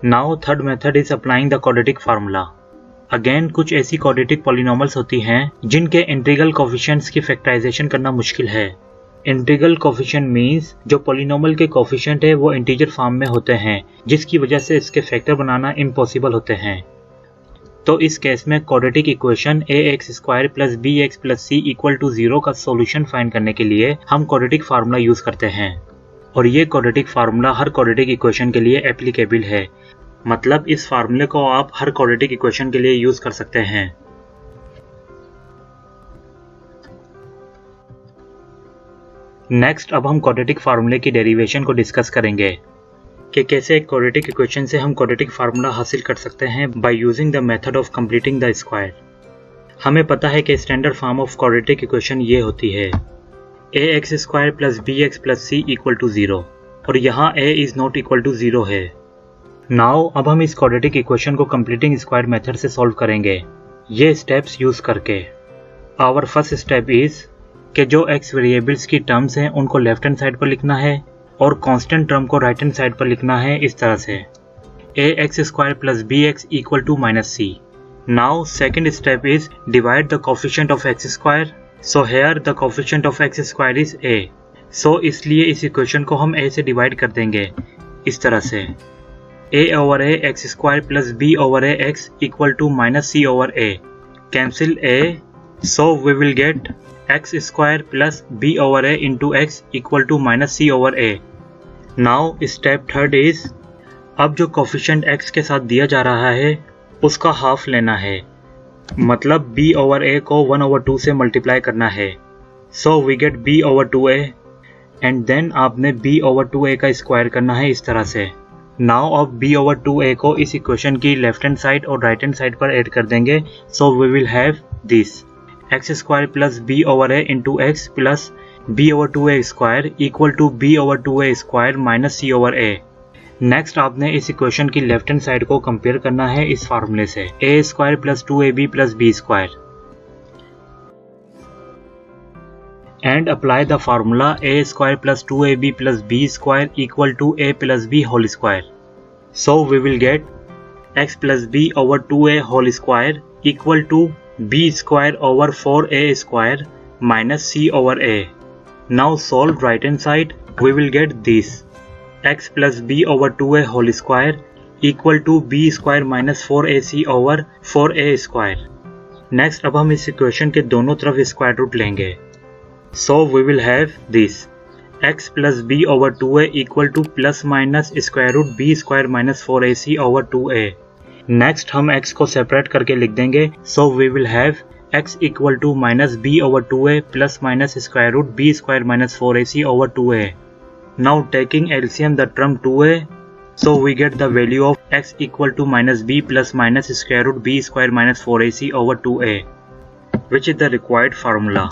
Now third method is applying the quadratic formula. Again कुछ ऐसी quadratic polynomials होती हैं जिनके इंटीग्रल कोफिशिएंट्स की फैक्टराइजेशन करना मुश्किल है। इंटीग्रल कोफिशिएंट मीन्स जो पॉलिनॉमल के कोफिशिएंट है वो इंटीजर फॉर्म में होते हैं, जिसकी वजह से इसके फैक्टर बनाना इम्पॉसिबल होते हैं। तो इस केस में quadratic equation ax² + bx + c = 0 का सॉल्यूशन फाइंड करने के लिए हम क्वाड्रेटिक फार्मूला यूज करते हैं, और ये क्वाड्रेटिक फार्मूला हर क्वाड्रेटिक इक्वेशन के लिए एप्लीकेबल है। मतलब इस फार्मूले को आप हर क्वाड्रेटिक इक्वेशन के लिए यूज कर सकते हैं। नेक्स्ट अब हम क्वाड्रेटिक फार्मूले की डेरिवेशन को डिस्कस करेंगे कि कैसे एक क्वाड्रेटिक इक्वेशन से हम क्वाड्रेटिक फार्मूला हासिल कर सकते हैं by using the method of completing the square. हमें पता है कि standard form of quadratic equation ये होती है ax² + bx + c = 0, और यहाँ a is not equal to 0 है। नाउ अब हम इस क्वाड्रेटिक इक्वेशन को कंप्लीटिंग स्क्वायर मेथड से सॉल्व करेंगे, ये स्टेप्स यूज करके। आवर फर्स्ट स्टेप इज कि जो x वेरिएबल्स की टर्म्स हैं उनको लेफ्ट हैंड साइड पर लिखना है और कांस्टेंट टर्म को राइट हैंड साइड पर लिखना है इस तरह से ax² + bx = -c। Now second step is divide the coefficient of x²। So here the coefficient of x² is a। सो इसलिए इस इक्वेशन को हम a से डिवाइड कर देंगे इस तरह से a/a x² + b/a x = -c/a। Cancel a, so we will get x² + b/a into x = -c/a। Now step third is अब जो कोफिशिएंट x के साथ दिया जा रहा है उसका हाफ लेना है, मतलब b/a को 1/2 से मल्टीप्लाई करना है। So we get b/2a and then आपने b/2a का स्क्वायर करना है इस तरह से। नाउ अब b/2a को इस इक्वेशन की लेफ्ट हैंड साइड और राइट हैंड साइड पर ऐड कर देंगे। So we will have this x² + b/a into x plus b/2a square = b/2a square minus c/a। Next आपने इस इक्वेशन की लेफ्ट हैंड साइड को कंपेयर करना है इस फार्मूले से a² + 2ab + b², and apply the formula a² + 2ab + b² = a + b whole square। So we will get x + b/2a whole square = b²/4a² minus c/a। Now solve right hand side, we will get this x + b/2a whole square = b² - 4ac/4a²। Next अब हम इस equation के दोनों तरफ square root लेंगे। So we will have this x + b/2a = ± √b² - 4ac/2a। Next हम x को separate करके लिख देंगे। So we will have x = -b/2a ± √b² - 4ac/2a। Now taking LCM the term 2a, so we get the value of x = -b ± √b² - 4ac/2a, which is the required formula.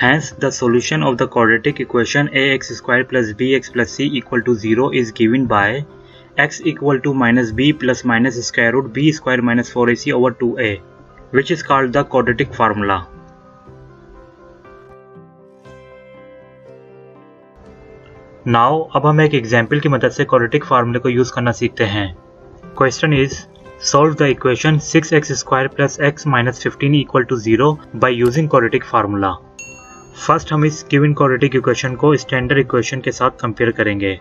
Hence the solution of the quadratic equation ax² + bx + c = 0 is given by x = -b ± √b² - 4ac/2a, which is called the quadratic formula. Now अब हम एक example की मदद से quadratic फार्मूले को use करना सीखते हैं। Question is solve the equation 6x² + x - 15 = 0 by using quadratic formula। First हम इस गिवन क्वाड्रेटिक इक्वेशन को स्टैंडर्ड इक्वेशन के साथ कंपेयर करेंगे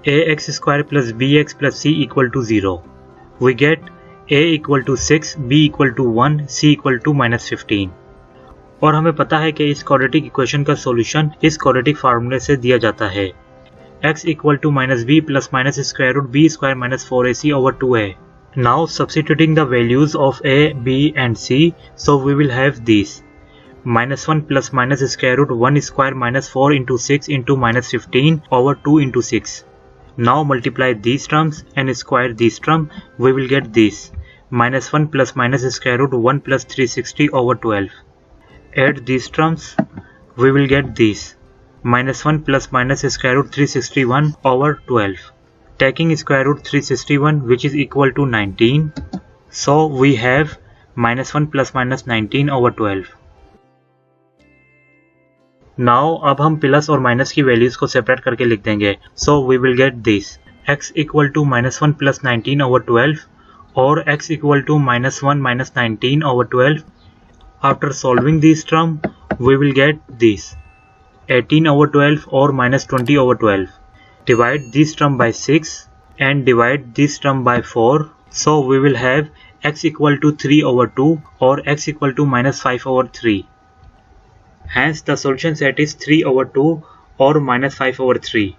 ax² + bx + c = 0। We get a = 6, b = 1, c = -15। और हमें पता है कि इस क्वाड्रेटिक इक्वेशन का सॉल्यूशन इस क्वाड्रेटिक फार्मूले से दिया जाता है x = -b ± √b² - 4ac/2a। Now substituting the values of a, b and c, so we will have these -1 + -√1² - 4 × 6 × -15/2 × 6। Now multiply these terms and square this term, we will get this -1 + -√1 + 360/12। Add these terms, we will get this -1 + -√361/12, taking square root 361 which is equal to 19, so we have -1 + -19/12। Now अब हम plus और minus की values को separate करके लिख देंगे। So we will get this x equal to minus 1 plus 19 over 12 or x equal to minus 1 minus 19 over 12. After solving this term, we will get this 18 over 12 or minus 20 over 12. Divide this term by 6 and divide this term by 4. So we will have x equal to 3 over 2 or x equal to minus 5 over 3. Hence the solution set is 3 over 2 or minus 5 over 3.